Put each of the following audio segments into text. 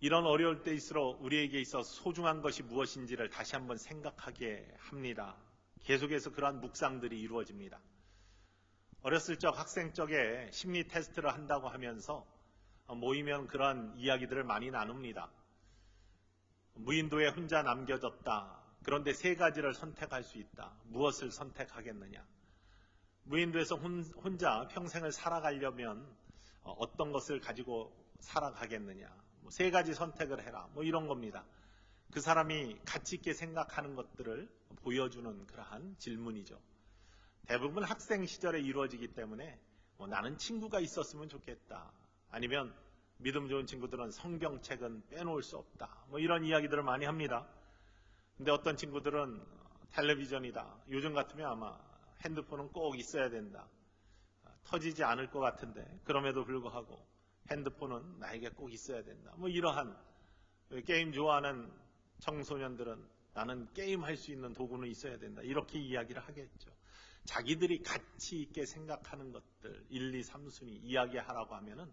이런 어려울 때일수록 우리에게 있어 소중한 것이 무엇인지를 다시 한번 생각하게 합니다. 계속해서 그러한 묵상들이 이루어집니다. 어렸을 적 학생 적에 심리 테스트를 한다고 하면서 모이면 그러한 이야기들을 많이 나눕니다. 무인도에 혼자 남겨졌다. 그런데 세 가지를 선택할 수 있다. 무엇을 선택하겠느냐? 무인도에서 혼자 평생을 살아가려면 어떤 것을 가지고 살아가겠느냐? 세 가지 선택을 해라. 이런 겁니다. 그 사람이 가치 있게 생각하는 것들을 보여주는 그러한 질문이죠. 대부분 학생 시절에 이루어지기 때문에 나는 친구가 있었으면 좋겠다. 아니면 믿음 좋은 친구들은 성경책은 빼놓을 수 없다. 이런 이야기들을 많이 합니다. 근데 어떤 친구들은 텔레비전이다. 요즘 같으면 아마 핸드폰은 꼭 있어야 된다. 터지지 않을 것 같은데 그럼에도 불구하고 핸드폰은 나에게 꼭 있어야 된다. 이러한 게임 좋아하는 청소년들은 나는 게임할 수 있는 도구는 있어야 된다. 이렇게 이야기를 하겠죠. 자기들이 가치 있게 생각하는 것들 1, 2, 3순위 이야기하라고 하면은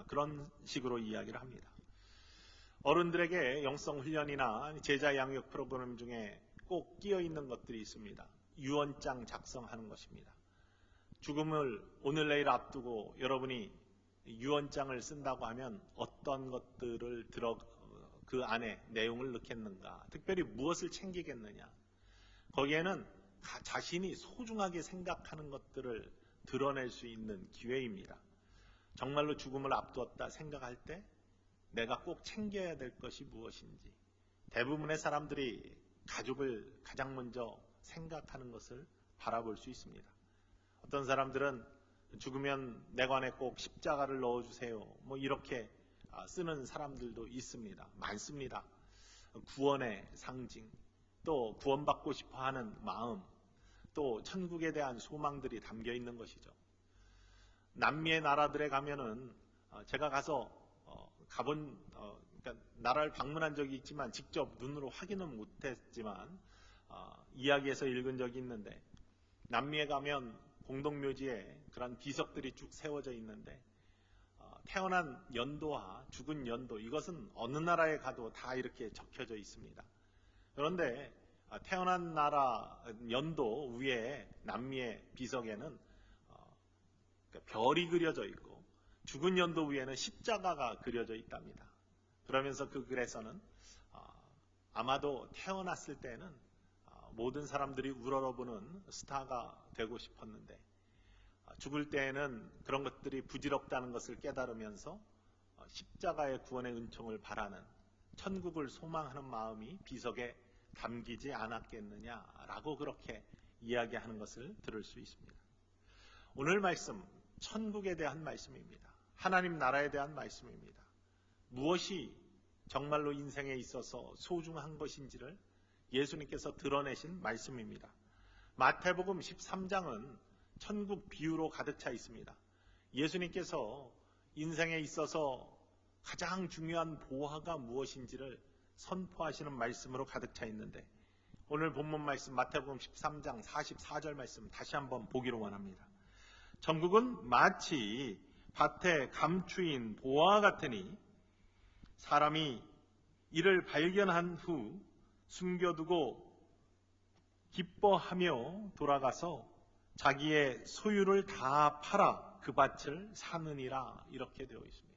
그런 식으로 이야기를 합니다. 어른들에게 영성 훈련이나 제자 양육 프로그램 중에 꼭 끼어 있는 것들이 있습니다. 유언장 작성하는 것입니다. 죽음을 오늘 내일 앞두고 여러분이 유언장을 쓴다고 하면 어떤 것들을 그 안에 내용을 넣겠는가? 특별히 무엇을 챙기겠느냐? 거기에는 자신이 소중하게 생각하는 것들을 드러낼 수 있는 기회입니다. 정말로 죽음을 앞두었다 생각할 때 내가 꼭 챙겨야 될 것이 무엇인지 대부분의 사람들이 가족을 가장 먼저 생각하는 것을 바라볼 수 있습니다. 어떤 사람들은 죽으면 내 관에 꼭 십자가를 넣어주세요. 이렇게 쓰는 사람들도 있습니다. 많습니다. 구원의 상징, 또 구원받고 싶어하는 마음, 또 천국에 대한 소망들이 담겨 있는 것이죠. 남미의 나라들에 가면은 제가 가서 그러니까 나라를 방문한 적이 있지만 직접 눈으로 확인은 못했지만 이야기에서 읽은 적이 있는데 남미에 가면 공동묘지에 그런 비석들이 쭉 세워져 있는데 태어난 연도와 죽은 연도 이것은 어느 나라에 가도 다 이렇게 적혀져 있습니다. 그런데 태어난 나라 연도 위에 남미의 비석에는 별이 그려져 있고 죽은 연도 위에는 십자가가 그려져 있답니다. 그러면서 그 글에서는 아마도 태어났을 때는 모든 사람들이 우러러보는 스타가 되고 싶었는데 죽을 때에는 그런 것들이 부질없다는 것을 깨달으면서 십자가의 구원의 은총을 바라는 천국을 소망하는 마음이 비석에 담기지 않았겠느냐라고 그렇게 이야기하는 것을 들을 수 있습니다. 오늘 말씀 천국에 대한 말씀입니다. 하나님 나라에 대한 말씀입니다. 무엇이 정말로 인생에 있어서 소중한 것인지를 예수님께서 드러내신 말씀입니다. 마태복음 13장은 천국 비유로 가득 차 있습니다. 예수님께서 인생에 있어서 가장 중요한 보화가 무엇인지를 선포하시는 말씀으로 가득 차 있는데 오늘 본문 말씀 마태복음 13장 44절 말씀 다시 한번 보기로 원합니다. 천국은 마치 밭에 감추인 보화 같으니 사람이 이를 발견한 후 숨겨두고 기뻐하며 돌아가서 자기의 소유를 다 팔아 그 밭을 사느니라 이렇게 되어 있습니다.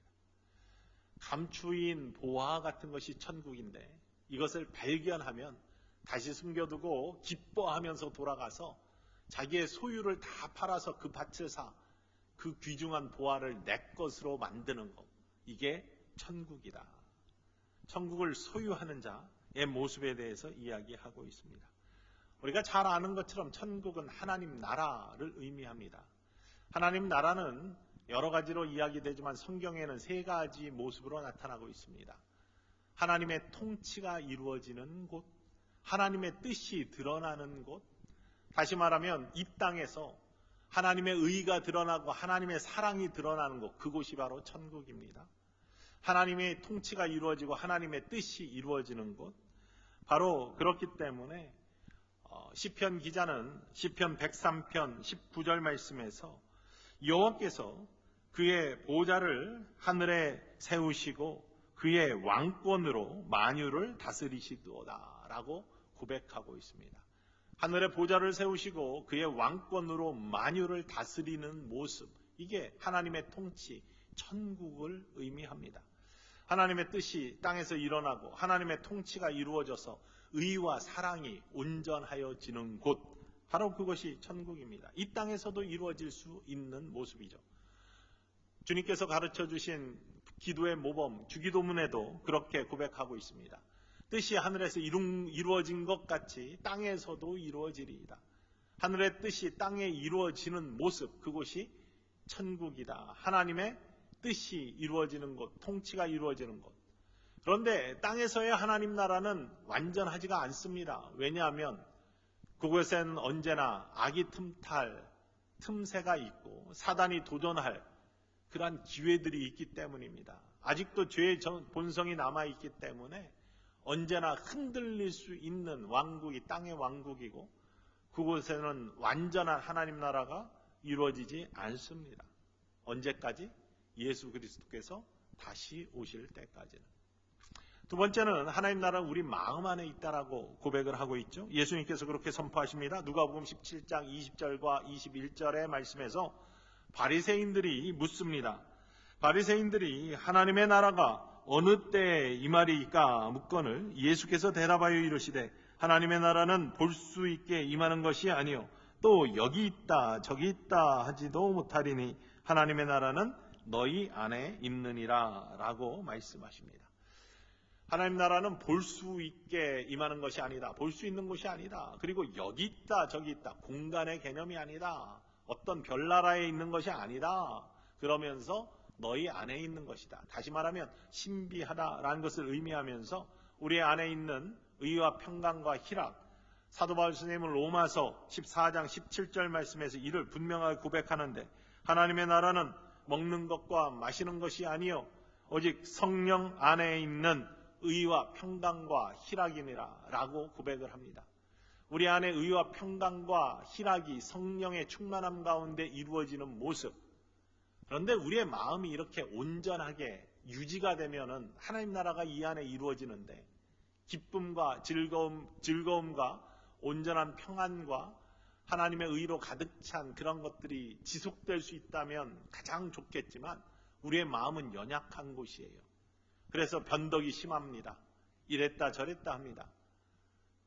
감추인 보화 같은 것이 천국인데 이것을 발견하면 다시 숨겨두고 기뻐하면서 돌아가서 자기의 소유를 다 팔아서 그 밭을 사 그 귀중한 보화를 내 것으로 만드는 것 이게 천국이다. 천국을 소유하는 자의 모습에 대해서 이야기하고 있습니다. 우리가 잘 아는 것처럼 천국은 하나님 나라를 의미합니다. 하나님 나라는 여러 가지로 이야기되지만 성경에는 세 가지 모습으로 나타나고 있습니다. 하나님의 통치가 이루어지는 곳, 하나님의 뜻이 드러나는 곳, 다시 말하면 이 땅에서 하나님의 의가 드러나고 하나님의 사랑이 드러나는 곳, 그곳이 바로 천국입니다. 하나님의 통치가 이루어지고 하나님의 뜻이 이루어지는 곳, 바로 그렇기 때문에 시편 기자는 시편 103편 19절 말씀에서 여호와께서 그의 보좌를 하늘에 세우시고 그의 왕권으로 만유를 다스리시도다라고 고백하고 있습니다. 하늘의 보좌를 세우시고 그의 왕권으로 만유를 다스리는 모습, 이게 하나님의 통치, 천국을 의미합니다. 하나님의 뜻이 땅에서 일어나고 하나님의 통치가 이루어져서 의와 사랑이 온전하여지는 곳, 바로 그것이 천국입니다. 이 땅에서도 이루어질 수 있는 모습이죠. 주님께서 가르쳐 주신 기도의 모범, 주기도문에도 그렇게 고백하고 있습니다. 뜻이 하늘에서 이루어진 것 같이 땅에서도 이루어지리이다. 하늘의 뜻이 땅에 이루어지는 모습, 그곳이 천국이다. 하나님의 뜻이 이루어지는 곳, 통치가 이루어지는 곳. 그런데 땅에서의 하나님 나라는 완전하지가 않습니다. 왜냐하면 그곳엔 언제나 악이 틈새가 있고 사단이 도전할 그러한 기회들이 있기 때문입니다. 아직도 죄의 본성이 남아있기 때문에 언제나 흔들릴 수 있는 왕국이 땅의 왕국이고, 그곳에는 완전한 하나님 나라가 이루어지지 않습니다. 언제까지? 예수 그리스도께서 다시 오실 때까지는. 두 번째는 하나님 나라는 우리 마음 안에 있다라고 고백을 하고 있죠. 예수님께서 그렇게 선포하십니다. 누가복음 17장 20절과 21절의 말씀에서 바리새인들이 묻습니다. 바리새인들이 하나님의 나라가 어느 때에 임하리이까 묻거늘 예수께서 대답하여 이르시되 하나님의 나라는 볼 수 있게 임하는 것이 아니요 또 여기 있다 저기 있다 하지도 못하리니 하나님의 나라는 너희 안에 있느니라 라고 말씀하십니다. 하나님 나라는 볼 수 있게 임하는 것이 아니다. 볼 수 있는 것이 아니다. 그리고 여기 있다 저기 있다, 공간의 개념이 아니다. 어떤 별나라에 있는 것이 아니다. 그러면서 너희 안에 있는 것이다. 다시 말하면 신비하다라는 것을 의미하면서 우리 안에 있는 의와 평강과 희락, 사도 바울 선생님은 로마서 14장 17절 말씀에서 이를 분명하게 고백하는데, 하나님의 나라는 먹는 것과 마시는 것이 아니요 오직 성령 안에 있는 의와 평강과 희락이니라 라고 고백을 합니다. 우리 안에 의와 평강과 희락이 성령의 충만함 가운데 이루어지는 모습. 그런데 우리의 마음이 이렇게 온전하게 유지가 되면은 하나님 나라가 이 안에 이루어지는데, 기쁨과 즐거움과 온전한 평안과 하나님의 의로 가득 찬 그런 것들이 지속될 수 있다면 가장 좋겠지만 우리의 마음은 연약한 곳이에요. 그래서 변덕이 심합니다. 이랬다 저랬다 합니다.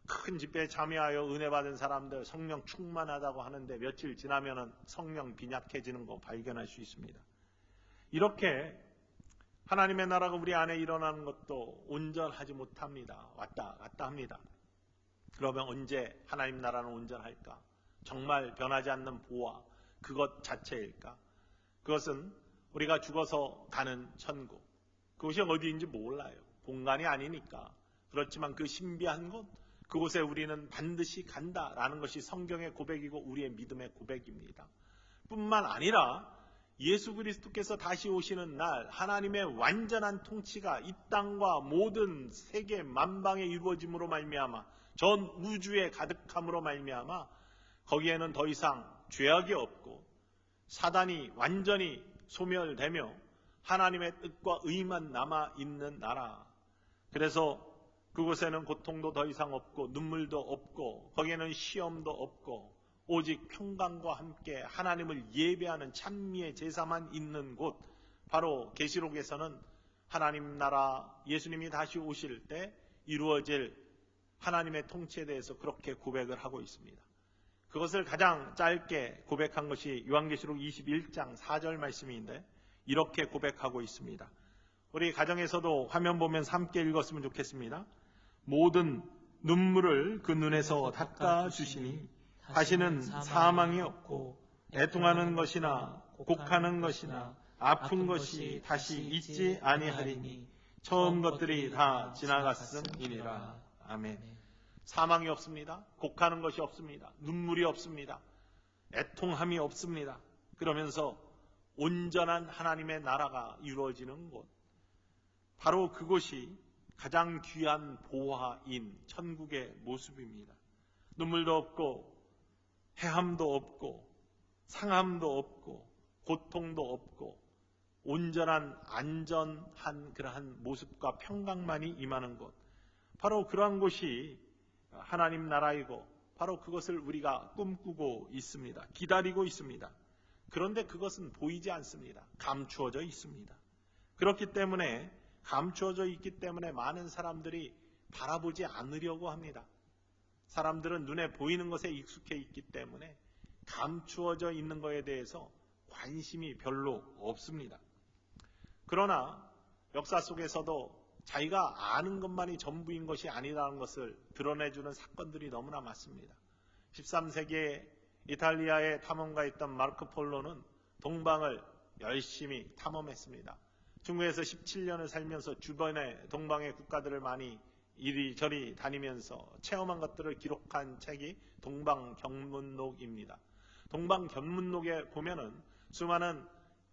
큰 집회에 참여하여 은혜 받은 사람들 성령 충만하다고 하는데 며칠 지나면은 성령 빈약해지는 거 발견할 수 있습니다. 이렇게 하나님의 나라가 우리 안에 일어나는 것도 온전하지 못합니다. 왔다 갔다 합니다. 그러면 언제 하나님 나라는 온전할까? 정말 변하지 않는 보화, 그것 자체일까? 그것은 우리가 죽어서 가는 천국, 그것이 어디인지 몰라요. 공간이 아니니까. 그렇지만 그 신비한 곳, 그곳에 우리는 반드시 간다라는 것이 성경의 고백이고 우리의 믿음의 고백입니다. 뿐만 아니라 예수 그리스도께서 다시 오시는 날 하나님의 완전한 통치가 이 땅과 모든 세계 만방에 이루어짐으로 말미암아, 전 우주에 가득함으로 말미암아 거기에는 더 이상 죄악이 없고 사단이 완전히 소멸되며 하나님의 뜻과 의만 남아있는 나라. 그래서 그곳에는 고통도 더 이상 없고 눈물도 없고 거기에는 시험도 없고 오직 평강과 함께 하나님을 예배하는 찬미의 제사만 있는 곳, 바로 계시록에서는 하나님 나라 예수님이 다시 오실 때 이루어질 하나님의 통치에 대해서 그렇게 고백을 하고 있습니다. 그것을 가장 짧게 고백한 것이 요한계시록 21장 4절 말씀인데 이렇게 고백하고 있습니다. 우리 가정에서도 화면 보면서 함께 읽었으면 좋겠습니다. 모든 눈물을 그 눈에서 닦아주시니 다시는 사망이 없고 애통하는 것이나 곡하는 것이나 아픈 것이 다시 있지 아니하리니 처음 것들이 다 지나갔음이니라. 아멘. 사망이 없습니다. 곡하는 것이 없습니다. 눈물이 없습니다. 애통함이 없습니다. 그러면서 온전한 하나님의 나라가 이루어지는 곳, 바로 그곳이 가장 귀한 보화인 천국의 모습입니다. 눈물도 없고 해함도 없고 상함도 없고 고통도 없고 온전한 안전한 그러한 모습과 평강만이 임하는 곳, 바로 그러한 곳이 하나님 나라이고 바로 그것을 우리가 꿈꾸고 있습니다. 기다리고 있습니다. 그런데 그것은 보이지 않습니다. 감추어져 있습니다. 그렇기 때문에 감추어져 있기 때문에 많은 사람들이 바라보지 않으려고 합니다. 사람들은 눈에 보이는 것에 익숙해 있기 때문에 감추어져 있는 것에 대해서 관심이 별로 없습니다. 그러나 역사 속에서도 자기가 아는 것만이 전부인 것이 아니라는 것을 드러내주는 사건들이 너무나 많습니다. 13세기에 이탈리아의 탐험가였던 마르코 폴로는 동방을 열심히 탐험했습니다. 중국에서 17년을 살면서 주변의 동방의 국가들을 많이 이리저리 다니면서 체험한 것들을 기록한 책이 동방견문록입니다. 동방견문록에 보면은 수많은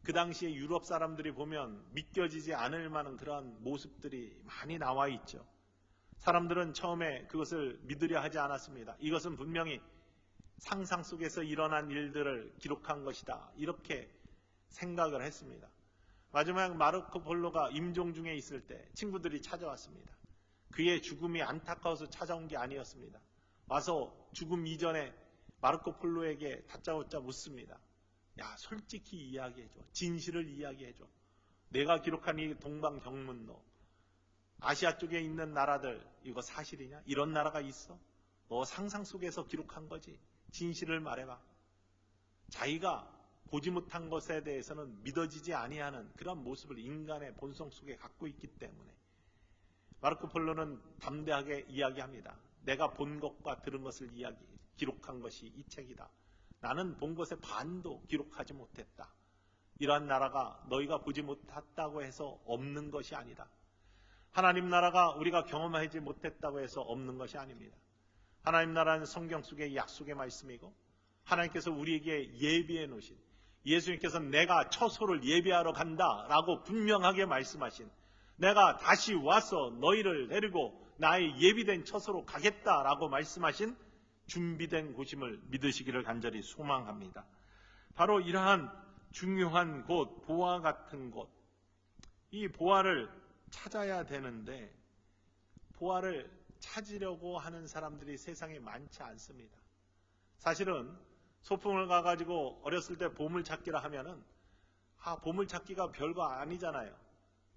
그 당시에 유럽 사람들이 보면 믿겨지지 않을 만한 그러한 모습들이 많이 나와 있죠. 사람들은 처음에 그것을 믿으려 하지 않았습니다. 이것은 분명히 상상 속에서 일어난 일들을 기록한 것이다. 이렇게 생각을 했습니다. 마지막 마르코 폴로가 임종 중에 있을 때 친구들이 찾아왔습니다. 그의 죽음이 안타까워서 찾아온 게 아니었습니다. 와서 죽음 이전에 마르코 폴로에게 다짜고짜 묻습니다. 야, 솔직히 이야기해줘. 진실을 이야기해줘. 내가 기록한 이 동방견문록, 아시아 쪽에 있는 나라들 이거 사실이냐? 이런 나라가 있어? 너 상상 속에서 기록한 거지? 진실을 말해봐. 자기가 보지 못한 것에 대해서는 믿어지지 아니하는 그런 모습을 인간의 본성 속에 갖고 있기 때문에 마르코 폴로는 담대하게 이야기합니다. 내가 본 것과 들은 것을 기록한 것이 이 책이다. 나는 본 것의 반도 기록하지 못했다. 이러한 나라가 너희가 보지 못했다고 해서 없는 것이 아니다. 하나님 나라가 우리가 경험하지 못했다고 해서 없는 것이 아닙니다. 하나님 나라는 성경 속의 약속의 말씀이고 하나님께서 우리에게 예비해 놓으신, 예수님께서 내가 처소를 예비하러 간다라고 분명하게 말씀하신, 내가 다시 와서 너희를 데리고 나의 예비된 처소로 가겠다라고 말씀하신 준비된 곳임을 믿으시기를 간절히 소망합니다. 바로 이러한 중요한 곳, 보화 같은 곳, 이 보화를 찾아야 되는데 보화를 찾으려고 하는 사람들이 세상에 많지 않습니다. 사실은 소풍을 가가지고 어렸을 때 보물찾기라 하면은 보물찾기가 별거 아니잖아요.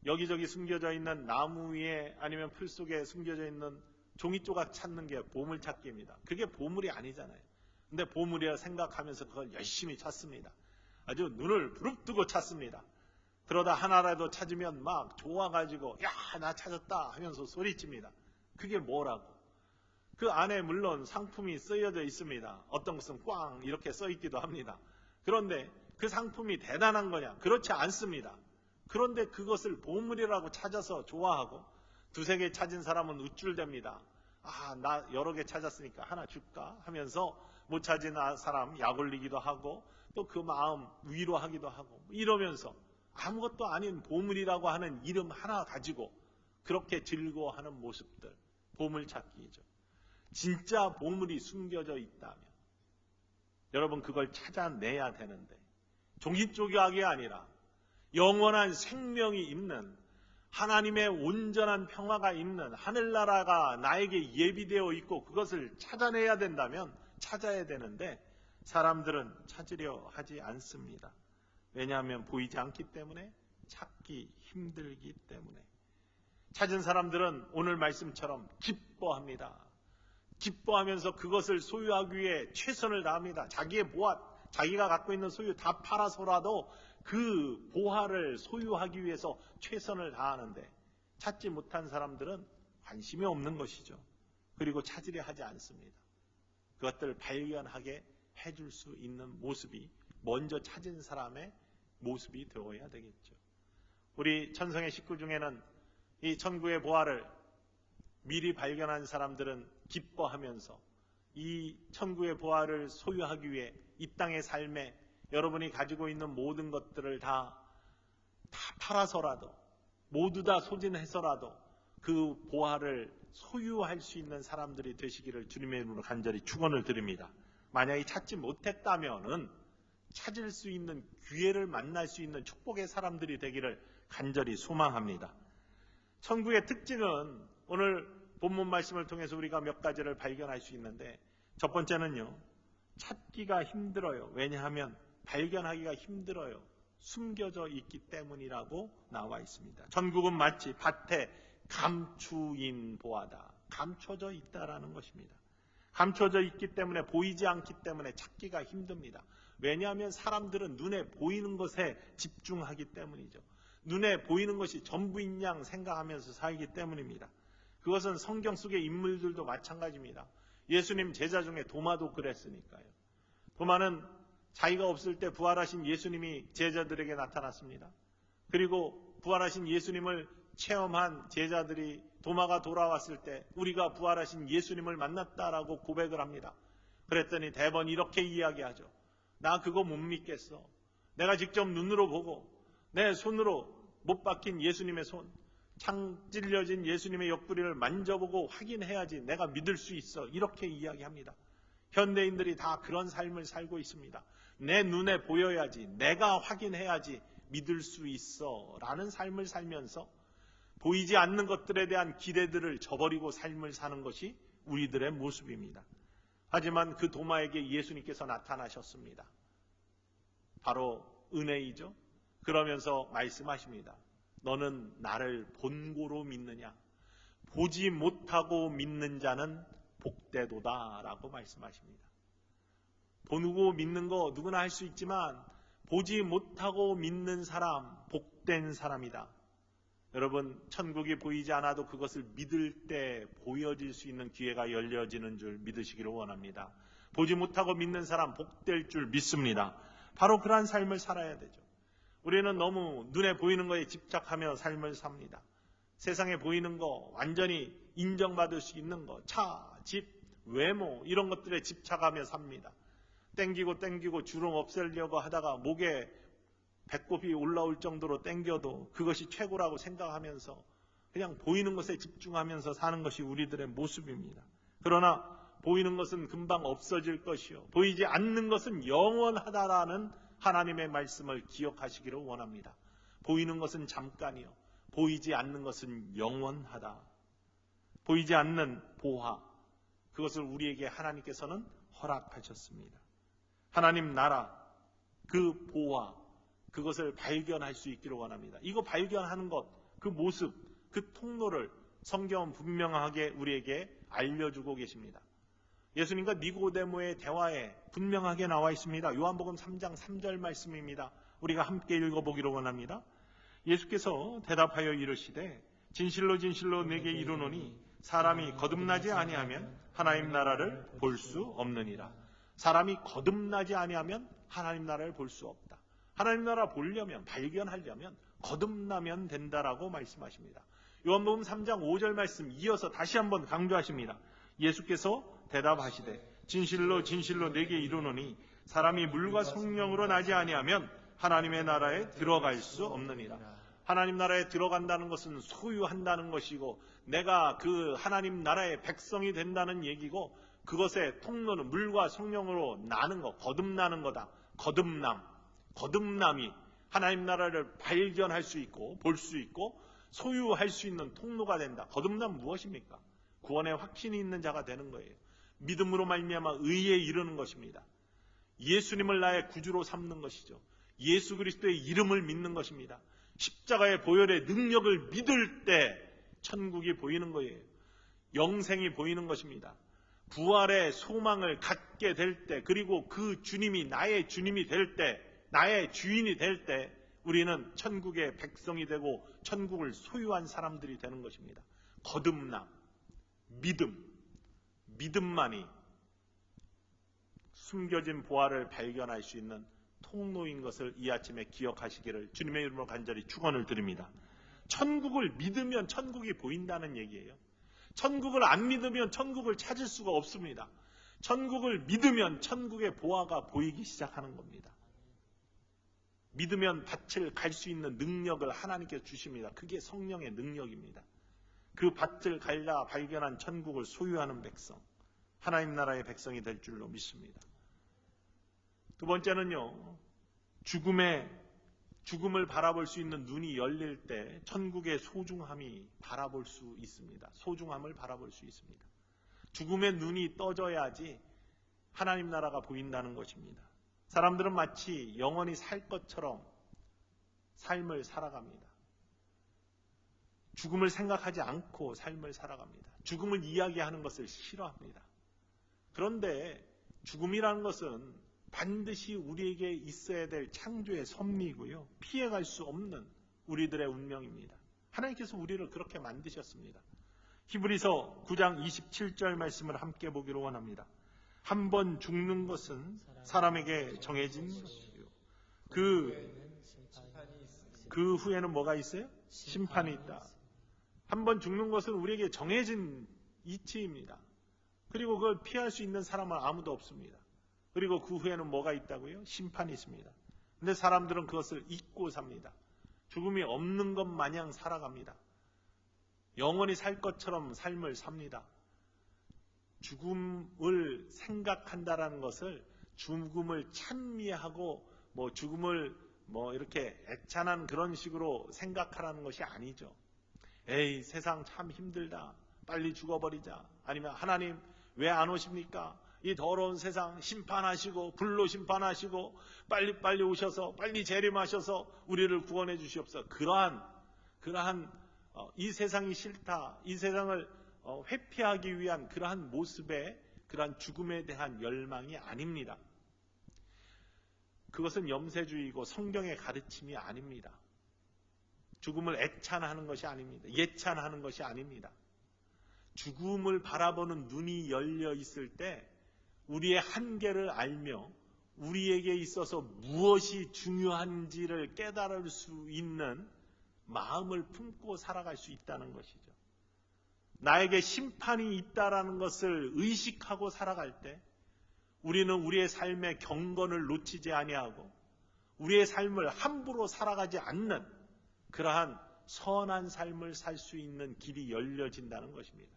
여기저기 숨겨져 있는 나무 위에 아니면 풀 속에 숨겨져 있는 종이 조각 찾는 게 보물찾기입니다. 그게 보물이 아니잖아요. 근데 보물이라 생각하면서 그걸 열심히 찾습니다. 아주 눈을 부릅뜨고 찾습니다. 그러다 하나라도 찾으면 막 좋아가지고 야, 나 찾았다 하면서 소리칩니다. 그게 뭐라고? 그 안에 물론 상품이 쓰여져 있습니다. 어떤 것은 꽝 이렇게 써있기도 합니다. 그런데 그 상품이 대단한 거냐? 그렇지 않습니다. 그런데 그것을 보물이라고 찾아서 좋아하고 두세 개 찾은 사람은 우쭐댑니다. 나 여러 개 찾았으니까 하나 줄까? 하면서 못 찾은 사람 약 올리기도 하고 또 그 마음 위로하기도 하고 이러면서 아무것도 아닌 보물이라고 하는 이름 하나 가지고 그렇게 즐거워하는 모습들, 보물찾기이죠. 진짜 보물이 숨겨져 있다면 여러분 그걸 찾아내야 되는데 종이 조각이 아니라 영원한 생명이 있는 하나님의 온전한 평화가 있는 하늘나라가 나에게 예비되어 있고 그것을 찾아내야 된다면 찾아야 되는데 사람들은 찾으려 하지 않습니다. 왜냐하면 보이지 않기 때문에, 찾기 힘들기 때문에. 찾은 사람들은 오늘 말씀처럼 기뻐합니다. 기뻐하면서 그것을 소유하기 위해 최선을 다합니다. 자기의 보화, 자기가 갖고 있는 소유 다 팔아서라도 그 보화를 소유하기 위해서 최선을 다하는데 찾지 못한 사람들은 관심이 없는 것이죠. 그리고 찾으려 하지 않습니다. 그것들을 발견하게 해줄 수 있는 모습이 먼저 찾은 사람의 모습이 되어야 되겠죠. 우리 천성의 식구 중에는 이 천국의 보화를 미리 발견한 사람들은 기뻐하면서 이 천국의 보화를 소유하기 위해 이 땅의 삶에 여러분이 가지고 있는 모든 것들을 다 팔아서라도 모두 다 소진해서라도 그 보화를 소유할 수 있는 사람들이 되시기를 주님의 이름으로 간절히 축원을 드립니다. 만약에 찾지 못했다면은 찾을 수 있는 기회를 만날 수 있는 축복의 사람들이 되기를 간절히 소망합니다. 천국의 특징은 오늘 본문 말씀을 통해서 우리가 몇 가지를 발견할 수 있는데, 첫 번째는요, 찾기가 힘들어요. 왜냐하면 발견하기가 힘들어요. 숨겨져 있기 때문이라고 나와 있습니다. 천국은 마치 밭에 감추인 보화다. 감춰져 있다라는 것입니다. 감춰져 있기 때문에, 보이지 않기 때문에 찾기가 힘듭니다. 왜냐하면 사람들은 눈에 보이는 것에 집중하기 때문이죠. 눈에 보이는 것이 전부인 양 생각하면서 살기 때문입니다. 그것은 성경 속의 인물들도 마찬가지입니다. 예수님 제자 중에 도마도 그랬으니까요. 도마는 자기가 없을 때 부활하신 예수님이 제자들에게 나타났습니다. 그리고 부활하신 예수님을 체험한 제자들이 도마가 돌아왔을 때 우리가 부활하신 예수님을 만났다라고 고백을 합니다. 그랬더니 대번 이렇게 이야기하죠. 나 그거 못 믿겠어. 내가 직접 눈으로 보고 내 손으로 못 박힌 예수님의 손, 창 찔려진 예수님의 옆구리를 만져보고 확인해야지 내가 믿을 수 있어. 이렇게 이야기합니다. 현대인들이 다 그런 삶을 살고 있습니다. 내 눈에 보여야지, 내가 확인해야지 믿을 수 있어 라는 삶을 살면서 보이지 않는 것들에 대한 기대들을 저버리고 삶을 사는 것이 우리들의 모습입니다. 하지만 그 도마에게 예수님께서 나타나셨습니다. 바로 은혜이죠. 그러면서 말씀하십니다. 너는 나를 본고로 믿느냐? 보지 못하고 믿는 자는 복되도다 라고 말씀하십니다. 보고 믿는 거 누구나 할 수 있지만 보지 못하고 믿는 사람, 복된 사람이다. 여러분, 천국이 보이지 않아도 그것을 믿을 때 보여질 수 있는 기회가 열려지는 줄 믿으시기를 원합니다. 보지 못하고 믿는 사람 복될 줄 믿습니다. 바로 그러한 삶을 살아야 되죠. 우리는 너무 눈에 보이는 거에 집착하며 삶을 삽니다. 세상에 보이는 거, 완전히 인정받을 수 있는 거, 차, 집, 외모 이런 것들에 집착하며 삽니다. 땡기고 주름 없애려고 하다가 목에 배꼽이 올라올 정도로 땡겨도 그것이 최고라고 생각하면서 그냥 보이는 것에 집중하면서 사는 것이 우리들의 모습입니다. 그러나 보이는 것은 금방 없어질 것이요 보이지 않는 것은 영원하다라는 하나님의 말씀을 기억하시기를 원합니다. 보이는 것은 잠깐이요 보이지 않는 것은 영원하다. 보이지 않는 보화, 그것을 우리에게 하나님께서는 허락하셨습니다. 하나님 나라, 그 보화, 그것을 발견할 수 있기를 원합니다. 이거 발견하는 것, 그 모습, 그 통로를 성경은 분명하게 우리에게 알려주고 계십니다. 예수님과 니고데모의 대화에 분명하게 나와 있습니다. 요한복음 3장 3절 말씀입니다. 우리가 함께 읽어보기를 원합니다. 예수께서 대답하여 이르시되 진실로 진실로 내게 이르노니 사람이 거듭나지 아니하면 하나님 나라를 볼 수 없느니라. 사람이 거듭나지 아니하면 하나님 나라를 볼 수 없다. 하나님 나라 보려면, 발견하려면 거듭나면 된다라고 말씀하십니다. 요한복음 3장 5절 말씀 이어서 다시 한번 강조하십니다. 예수께서 대답하시되 진실로 진실로 내게 이르노니 사람이 물과 성령으로 나지 아니하면 하나님의 나라에 들어갈 수 없느니라. 하나님 나라에 들어간다는 것은 소유한다는 것이고 내가 그 하나님 나라의 백성이 된다는 얘기고 그것의 통로는 물과 성령으로 나는 것, 거듭나는 거다. 거듭남이 하나님 나라를 발견할 수 있고 볼 수 있고 소유할 수 있는 통로가 된다. 거듭남 무엇입니까? 구원의 확신이 있는 자가 되는 거예요. 믿음으로 말미암아 의에 이르는 것입니다. 예수님을 나의 구주로 삼는 것이죠. 예수 그리스도의 이름을 믿는 것입니다. 십자가의 보혈의 능력을 믿을 때 천국이 보이는 거예요. 영생이 보이는 것입니다. 부활의 소망을 갖게 될 때, 그리고 그 주님이 나의 주님이 될 때, 나의 주인이 될 때 우리는 천국의 백성이 되고 천국을 소유한 사람들이 되는 것입니다. 거듭남, 믿음만이 숨겨진 보화를 발견할 수 있는 통로인 것을 이 아침에 기억하시기를 주님의 이름으로 간절히 축원을 드립니다. 천국을 믿으면 천국이 보인다는 얘기예요. 천국을 안 믿으면 천국을 찾을 수가 없습니다. 천국을 믿으면 천국의 보화가 보이기 시작하는 겁니다. 믿으면 밭을 갈 수 있는 능력을 하나님께서 주십니다. 그게 성령의 능력입니다. 그 밭을 갈라 발견한 천국을 소유하는 백성, 하나님 나라의 백성이 될 줄로 믿습니다. 두 번째는요, 죽음을 바라볼 수 있는 눈이 열릴 때 천국의 소중함이 바라볼 수 있습니다. 소중함을 바라볼 수 있습니다. 죽음의 눈이 떠져야지 하나님 나라가 보인다는 것입니다. 사람들은 마치 영원히 살 것처럼 삶을 살아갑니다. 죽음을 생각하지 않고 삶을 살아갑니다. 죽음을 이야기하는 것을 싫어합니다. 그런데 죽음이라는 것은 반드시 우리에게 있어야 될 창조의 섭리이고요. 피해갈 수 없는 우리들의 운명입니다. 하나님께서 우리를 그렇게 만드셨습니다. 히브리서 9장 27절 말씀을 함께 보기로 원합니다. 한 번 죽는 것은 사람에게 정해진 것이요. 그 후에는 뭐가 있어요? 심판이 있다. 한 번 죽는 것은 우리에게 정해진 이치입니다. 그리고 그걸 피할 수 있는 사람은 아무도 없습니다. 그리고 그 후에는 뭐가 있다고요? 심판이 있습니다. 근데 사람들은 그것을 잊고 삽니다. 죽음이 없는 것 마냥 살아갑니다. 영원히 살 것처럼 삶을 삽니다. 죽음을 생각한다라는 것을 죽음을 찬미하고 죽음을 이렇게 애찬한 그런 식으로 생각하라는 것이 아니죠. 에이, 세상 참 힘들다. 빨리 죽어버리자. 아니면 하나님 왜 안 오십니까? 이 더러운 세상 심판하시고 불로 심판하시고 빨리 오셔서 빨리 재림하셔서 우리를 구원해 주시옵소서. 그러한 이 세상이 싫다. 이 세상을 회피하기 위한 그러한 모습의 그러한 죽음에 대한 열망이 아닙니다. 그것은 염세주의이고 성경의 가르침이 아닙니다. 죽음을 애찬하는 것이 아닙니다. 예찬하는 것이 아닙니다. 죽음을 바라보는 눈이 열려 있을 때 우리의 한계를 알며 우리에게 있어서 무엇이 중요한지를 깨달을 수 있는 마음을 품고 살아갈 수 있다는 것이죠. 나에게 심판이 있다라는 것을 의식하고 살아갈 때 우리는 우리의 삶의 경건을 놓치지 아니하고 우리의 삶을 함부로 살아가지 않는 그러한 선한 삶을 살 수 있는 길이 열려진다는 것입니다.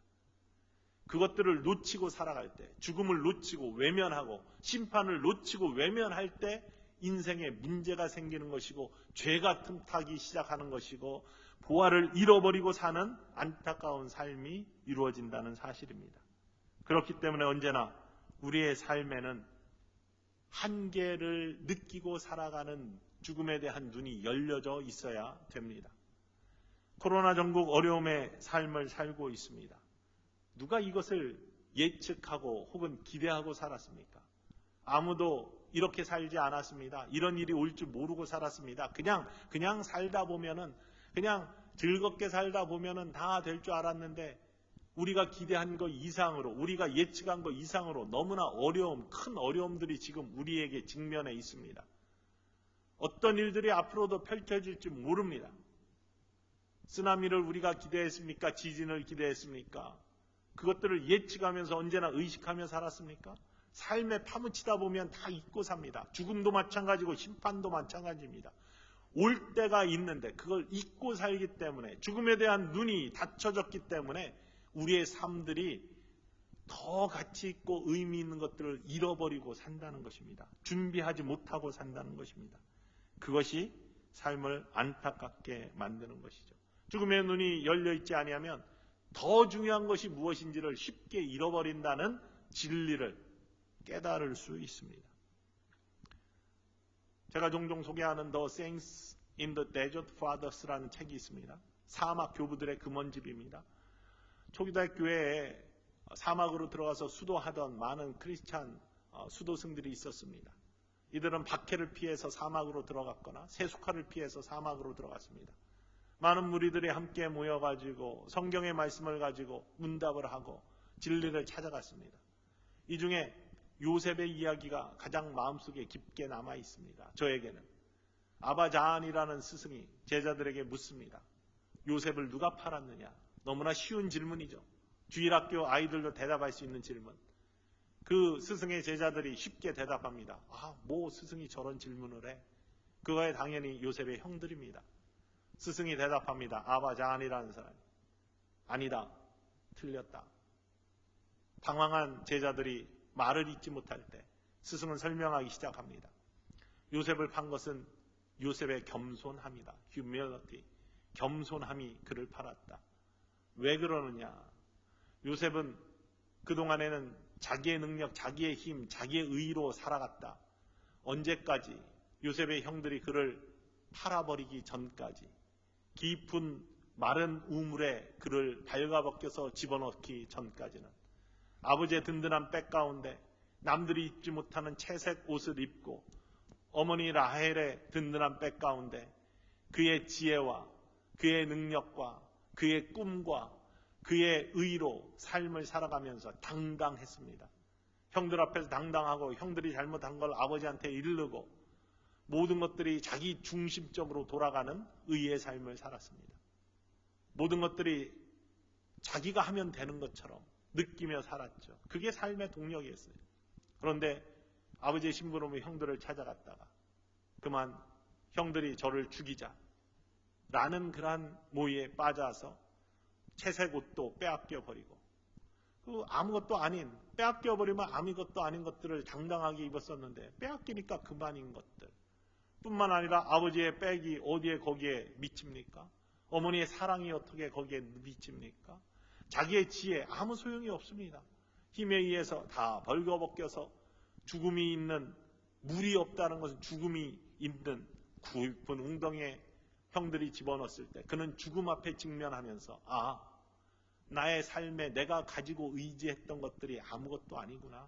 그것들을 놓치고 살아갈 때, 죽음을 놓치고 외면하고 심판을 놓치고 외면할 때 인생에 문제가 생기는 것이고 죄가 틈타기 시작하는 것이고 보화를 잃어버리고 사는 안타까운 삶이 이루어진다는 사실입니다. 그렇기 때문에 언제나 우리의 삶에는 한계를 느끼고 살아가는 죽음에 대한 눈이 열려져 있어야 됩니다. 코로나 전국 어려움의 삶을 살고 있습니다. 누가 이것을 예측하고 혹은 기대하고 살았습니까? 아무도 이렇게 살지 않았습니다. 이런 일이 올 줄 모르고 살았습니다. 그냥 살다 보면은 그냥 즐겁게 살다 보면은 다 될 줄 알았는데 우리가 기대한 것 이상으로 우리가 예측한 것 이상으로 너무나 큰 어려움들이 지금 우리에게 직면해 있습니다. 어떤 일들이 앞으로도 펼쳐질지 모릅니다. 쓰나미를 우리가 기대했습니까? 지진을 기대했습니까? 그것들을 예측하면서 언제나 의식하며 살았습니까? 삶에 파묻히다 보면 다 잊고 삽니다. 죽음도 마찬가지고 심판도 마찬가지입니다. 올 때가 있는데 그걸 잊고 살기 때문에 죽음에 대한 눈이 닫혀졌기 때문에 우리의 삶들이 더 가치 있고 의미 있는 것들을 잃어버리고 산다는 것입니다. 준비하지 못하고 산다는 것입니다. 그것이 삶을 안타깝게 만드는 것이죠. 죽음의 눈이 열려있지 아니하면 더 중요한 것이 무엇인지를 쉽게 잃어버린다는 진리를 깨달을 수 있습니다. 제가 종종 소개하는 The Saints in the Desert Fathers라는 책이 있습니다. 사막 교부들의 금원집입니다. 초기대 교회에 사막으로 들어가서 수도하던 많은 크리스찬 수도승들이 있었습니다. 이들은 박해를 피해서 사막으로 들어갔거나 세속화를 피해서 사막으로 들어갔습니다. 많은 무리들이 함께 모여가지고 성경의 말씀을 가지고 문답을 하고 진리를 찾아갔습니다. 이 중에 요셉의 이야기가 가장 마음속에 깊게 남아 있습니다. 저에게는 아바자안이라는 스승이 제자들에게 묻습니다. 요셉을 누가 팔았느냐? 너무나 쉬운 질문이죠. 주일학교 아이들도 대답할 수 있는 질문. 그 스승의 제자들이 쉽게 대답합니다. 뭐 스승이 저런 질문을 해? 그거에 당연히 요셉의 형들입니다. 스승이 대답합니다. 아바자안이라는 사람이. 아니다. 틀렸다. 당황한 제자들이 말을 잇지 못할 때 스승은 설명하기 시작합니다. 요셉을 판 것은 요셉의 겸손함이다. humility. 겸손함이 그를 팔았다. 왜 그러느냐? 요셉은 그동안에는 자기의 능력, 자기의 힘, 자기의 의로 살아갔다. 언제까지? 요셉의 형들이 그를 팔아버리기 전까지. 깊은 마른 우물에 그를 발가벗겨서 집어넣기 전까지는. 아버지의 든든한 백 가운데 남들이 입지 못하는 채색 옷을 입고 어머니 라헬의 든든한 백 가운데 그의 지혜와 그의 능력과 그의 꿈과 그의 의로 삶을 살아가면서 당당했습니다. 형들 앞에서 당당하고 형들이 잘못한 걸 아버지한테 이르고 모든 것들이 자기 중심적으로 돌아가는 의의 삶을 살았습니다. 모든 것들이 자기가 하면 되는 것처럼 느끼며 살았죠. 그게 삶의 동력이었어요. 그런데 아버지의 심부름의 형들을 찾아갔다가 그만 형들이 저를 죽이자 라는 그러한 모의에 빠져서 채색 옷도 빼앗겨 버리고 아무것도 아닌 빼앗겨 버리면 아무것도 아닌 것들을 당당하게 입었었는데 빼앗기니까 그만인 것들 뿐만 아니라 아버지의 백이 어디에 거기에 미칩니까? 어머니의 사랑이 어떻게 거기에 미칩니까? 자기의 지혜 아무 소용이 없습니다. 힘에 의해서 다 벌거벗겨서 죽음이 있는 물이 없다는 것은 죽음이 있는 깊은 웅덩이에 형들이 집어넣었을 때 그는 죽음 앞에 직면하면서 나의 삶에 내가 가지고 의지했던 것들이 아무것도 아니구나.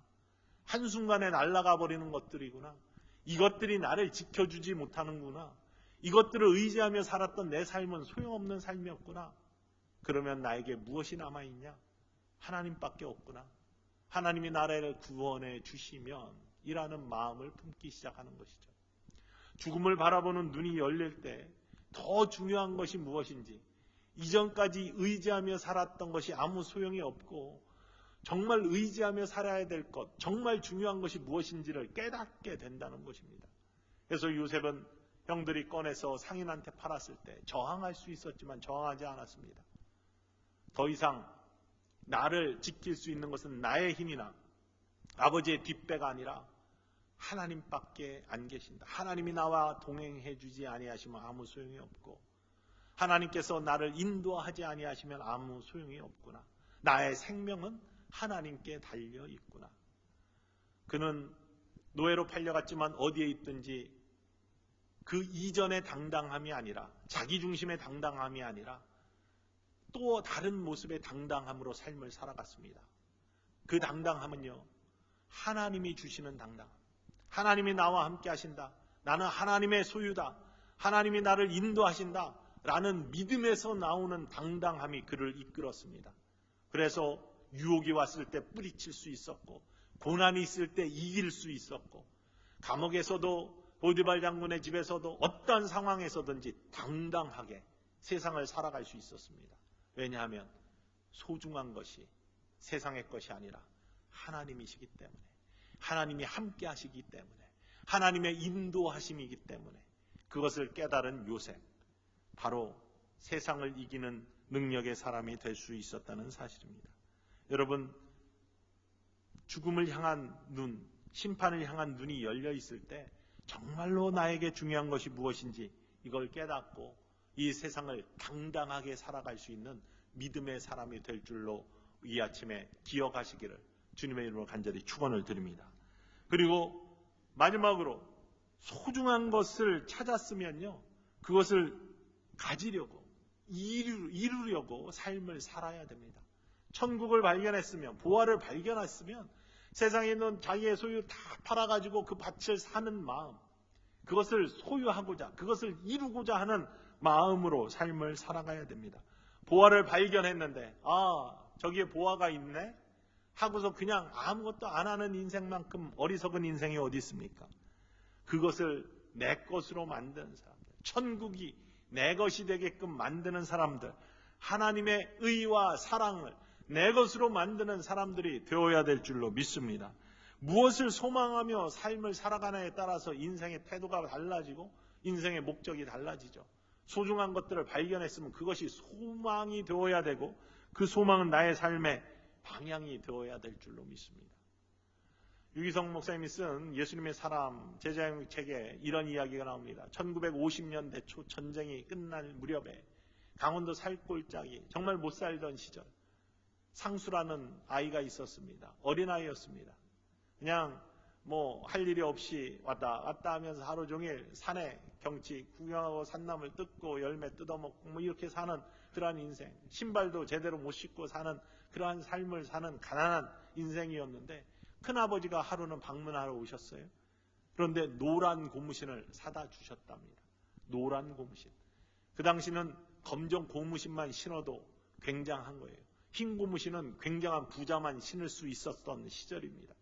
한순간에 날아가 버리는 것들이구나. 이것들이 나를 지켜주지 못하는구나. 이것들을 의지하며 살았던 내 삶은 소용없는 삶이었구나. 그러면 나에게 무엇이 남아있냐? 하나님밖에 없구나. 하나님이 나를 구원해 주시면 이라는 마음을 품기 시작하는 것이죠. 죽음을 바라보는 눈이 열릴 때 더 중요한 것이 무엇인지, 이전까지 의지하며 살았던 것이 아무 소용이 없고 정말 의지하며 살아야 될 것, 정말 중요한 것이 무엇인지를 깨닫게 된다는 것입니다. 그래서 요셉은 형들이 꺼내서 상인한테 팔았을 때 저항할 수 있었지만 저항하지 않았습니다. 더 이상 나를 지킬 수 있는 것은 나의 힘이나 아버지의 뒷배가 아니라 하나님밖에 안 계신다. 하나님이 나와 동행해 주지 아니하시면 아무 소용이 없고 하나님께서 나를 인도하지 아니하시면 아무 소용이 없구나. 나의 생명은 하나님께 달려 있구나. 그는 노예로 팔려갔지만 어디에 있든지 그 이전의 당당함이 아니라 자기 중심의 당당함이 아니라 또 다른 모습의 당당함으로 삶을 살아갔습니다. 그 당당함은요, 하나님이 주시는 당당함. 하나님이 나와 함께 하신다. 나는 하나님의 소유다. 하나님이 나를 인도하신다. 라는 믿음에서 나오는 당당함이 그를 이끌었습니다. 그래서 유혹이 왔을 때 뿌리칠 수 있었고 고난이 있을 때 이길 수 있었고 감옥에서도 보디발 장군의 집에서도 어떤 상황에서든지 당당하게 세상을 살아갈 수 있었습니다. 왜냐하면 소중한 것이 세상의 것이 아니라 하나님이시기 때문에, 하나님이 함께 하시기 때문에, 하나님의 인도하심이기 때문에 그것을 깨달은 요셉, 바로 세상을 이기는 능력의 사람이 될 수 있었다는 사실입니다. 여러분, 죽음을 향한 눈, 심판을 향한 눈이 열려 있을 때 정말로 나에게 중요한 것이 무엇인지 이걸 깨닫고 이 세상을 당당하게 살아갈 수 있는 믿음의 사람이 될 줄로 이 아침에 기억하시기를 주님의 이름으로 간절히 축원을 드립니다. 그리고 마지막으로 소중한 것을 찾았으면요, 그것을 가지려고 이루려고 삶을 살아야 됩니다. 천국을 발견했으면, 보화를 발견했으면 세상에 있는 자기의 소유 다 팔아가지고 그 밭을 사는 마음, 그것을 소유하고자, 그것을 이루고자 하는 마음으로 삶을 살아가야 됩니다. 보화를 발견했는데 저기에 보화가 있네 하고서 그냥 아무것도 안 하는 인생만큼 어리석은 인생이 어디 있습니까? 그것을 내 것으로 만드는 사람들, 천국이 내 것이 되게끔 만드는 사람들, 하나님의 의와 사랑을 내 것으로 만드는 사람들이 되어야 될 줄로 믿습니다. 무엇을 소망하며 삶을 살아가느냐에 따라서 인생의 태도가 달라지고 인생의 목적이 달라지죠. 소중한 것들을 발견했으면 그것이 소망이 되어야 되고 그 소망은 나의 삶의 방향이 되어야 될 줄로 믿습니다. 유기성 목사님이 쓴 예수님의 사람 제자형 책에 이런 이야기가 나옵니다. 1950년대 초 전쟁이 끝날 무렵에 강원도 살골짜기 정말 못 살던 시절 상수라는 아이가 있었습니다. 어린아이였습니다. 그냥 할 일이 없이 왔다 갔다 하면서 하루 종일 산에 경치 구경하고 산나물 뜯고 열매 뜯어먹고 이렇게 사는 그러한 인생, 신발도 제대로 못 신고 사는 그러한 삶을 사는 가난한 인생이었는데 큰아버지가 하루는 방문하러 오셨어요. 그런데 노란 고무신을 사다 주셨답니다. 노란 고무신. 그 당시는 검정 고무신만 신어도 굉장한 거예요. 흰 고무신은 굉장한 부자만 신을 수 있었던 시절입니다.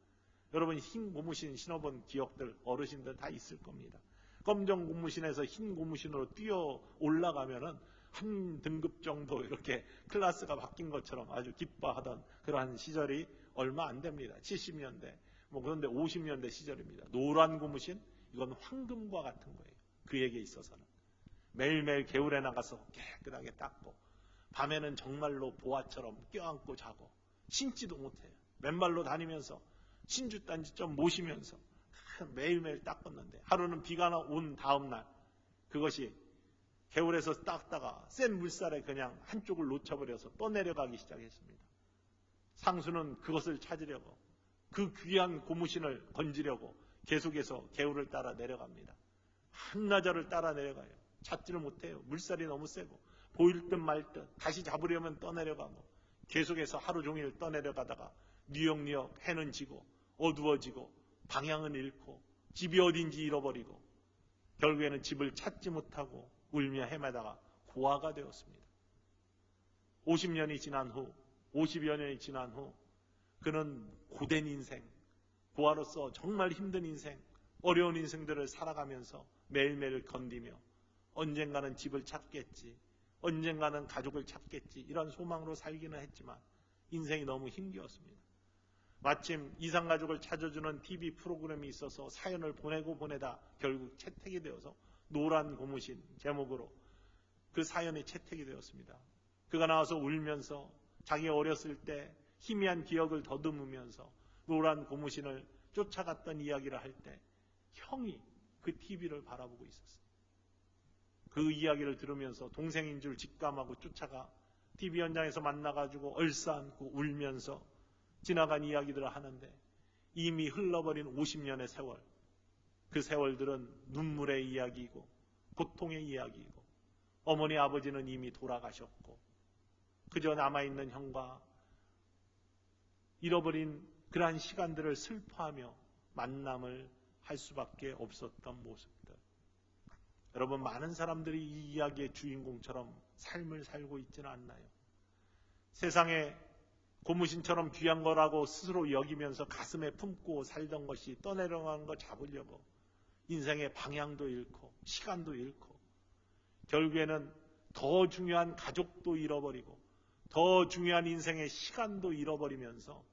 여러분 흰 고무신 신어본 기억들 어르신들 다 있을 겁니다. 검정 고무신에서 흰 고무신으로 뛰어 올라가면은 한 등급 정도 이렇게 클래스가 바뀐 것처럼 아주 기뻐하던 그러한 시절이 얼마 안 됩니다. 70년대 그런데 50년대 시절입니다. 노란 고무신 이건 황금과 같은 거예요. 그에게 있어서는 매일매일 개울에 나가서 깨끗하게 닦고 밤에는 정말로 보아처럼 껴안고 자고 신지도 못해요. 맨발로 다니면서 신주단지 좀 모시면서 매일매일 닦았는데 하루는 비가 온 다음 날 그것이 개울에서 닦다가 센 물살에 그냥 한쪽을 놓쳐버려서 떠내려가기 시작했습니다. 상수는 그것을 찾으려고 그 귀한 고무신을 건지려고 계속해서 개울을 따라 내려갑니다. 한나절을 따라 내려가요. 찾지를 못해요. 물살이 너무 세고 보일 듯 말 듯 다시 잡으려면 떠내려가고 계속해서 하루 종일 떠내려가다가 뉴역뉴역 해는 지고 어두워지고 방향은 잃고 집이 어딘지 잃어버리고 결국에는 집을 찾지 못하고 울며 헤매다가 고아가 되었습니다. 50년이 지난 후 50여 년이 지난 후 그는 고된 인생, 고아로서 정말 힘든 인생, 어려운 인생들을 살아가면서 매일매일 건디며 언젠가는 집을 찾겠지, 언젠가는 가족을 찾겠지 이런 소망으로 살기는 했지만 인생이 너무 힘겨웠습니다. 마침 이상가족을 찾아주는 TV 프로그램이 있어서 사연을 보내고 보내다 결국 채택이 되어서 노란 고무신 제목으로 그 사연이 채택이 되었습니다. 그가 나와서 울면서 자기 어렸을 때 희미한 기억을 더듬으면서 노란 고무신을 쫓아갔던 이야기를 할 때 형이 그 TV를 바라보고 있었어요. 그 이야기를 들으면서 동생인 줄 직감하고 쫓아가 TV 현장에서 만나가지고 얼싸안고 울면서 지나간 이야기들을 하는데 이미 흘러버린 50년의 세월, 그 세월들은 눈물의 이야기이고 고통의 이야기이고 어머니 아버지는 이미 돌아가셨고 그저 남아있는 형과 잃어버린 그러한 시간들을 슬퍼하며 만남을 할 수밖에 없었던 모습들. 여러분 많은 사람들이 이 이야기의 주인공처럼 삶을 살고 있지는 않나요? 세상에 고무신처럼 귀한 거라고 스스로 여기면서 가슴에 품고 살던 것이 떠내려가는 거 잡으려고 인생의 방향도 잃고 시간도 잃고 결국에는 더 중요한 가족도 잃어버리고 더 중요한 인생의 시간도 잃어버리면서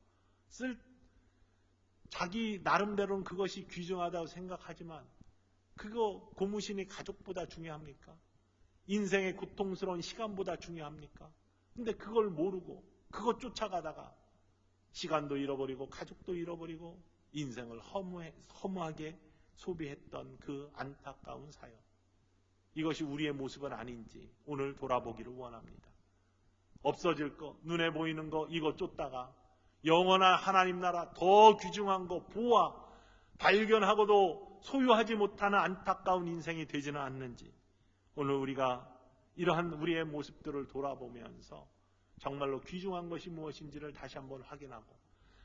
자기 나름대로는 그것이 귀중하다고 생각하지만 그거 고무신이 가족보다 중요합니까? 인생의 고통스러운 시간보다 중요합니까? 근데 그걸 모르고 그것 쫓아가다가 시간도 잃어버리고 가족도 잃어버리고 인생을 허무하게 소비했던 그 안타까운 사연. 이것이 우리의 모습은 아닌지 오늘 돌아보기를 원합니다. 없어질 거, 눈에 보이는 거 이거 쫓다가 영원한 하나님 나라 더 귀중한 거 보아 발견하고도 소유하지 못하는 안타까운 인생이 되지는 않는지 오늘 우리가 이러한 우리의 모습들을 돌아보면서 정말로 귀중한 것이 무엇인지를 다시 한번 확인하고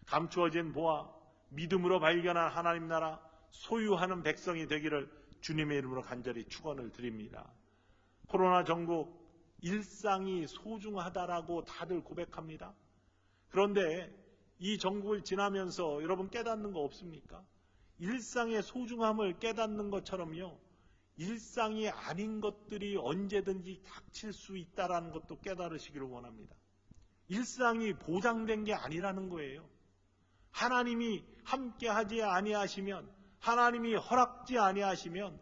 감추어진 보아 믿음으로 발견한 하나님 나라 소유하는 백성이 되기를 주님의 이름으로 간절히 축원을 드립니다. 코로나 전국 일상이 소중하다라고 다들 고백합니다. 그런데 이 전국을 지나면서 여러분 깨닫는 거 없습니까? 일상의 소중함을 깨닫는 것처럼요. 일상이 아닌 것들이 언제든지 닥칠 수 있다는 것도 깨달으시기를 원합니다. 일상이 보장된 게 아니라는 거예요. 하나님이 함께하지 아니하시면 하나님이 허락지 아니하시면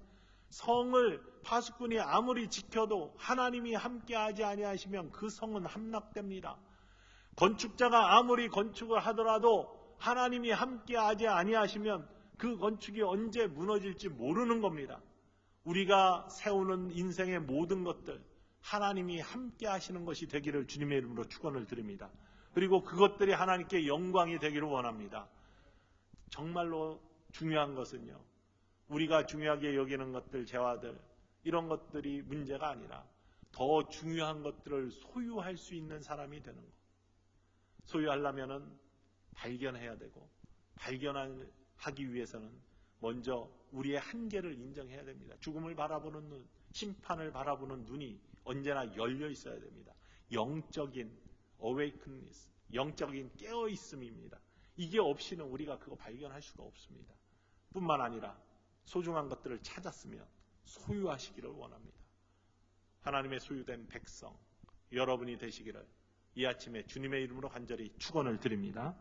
성을 파수꾼이 아무리 지켜도 하나님이 함께하지 아니하시면 그 성은 함락됩니다. 건축자가 아무리 건축을 하더라도 하나님이 함께하지 아니하시면 그 건축이 언제 무너질지 모르는 겁니다. 우리가 세우는 인생의 모든 것들 하나님이 함께 하시는 것이 되기를 주님의 이름으로 축원을 드립니다. 그리고 그것들이 하나님께 영광이 되기를 원합니다. 정말로 중요한 것은요, 우리가 중요하게 여기는 것들, 재화들, 이런 것들이 문제가 아니라 더 중요한 것들을 소유할 수 있는 사람이 되는 것. 소유하려면은 발견해야 되고, 발견하기 위해서는 먼저 우리의 한계를 인정해야 됩니다. 죽음을 바라보는 눈, 심판을 바라보는 눈이 언제나 열려 있어야 됩니다. 영적인 awakeness, 영적인 깨어있음입니다. 이게 없이는 우리가 그거 발견할 수가 없습니다. 뿐만 아니라 소중한 것들을 찾았으면 소유하시기를 원합니다. 하나님의 소유된 백성, 여러분이 되시기를 이 아침에 주님의 이름으로 간절히 축원을 드립니다.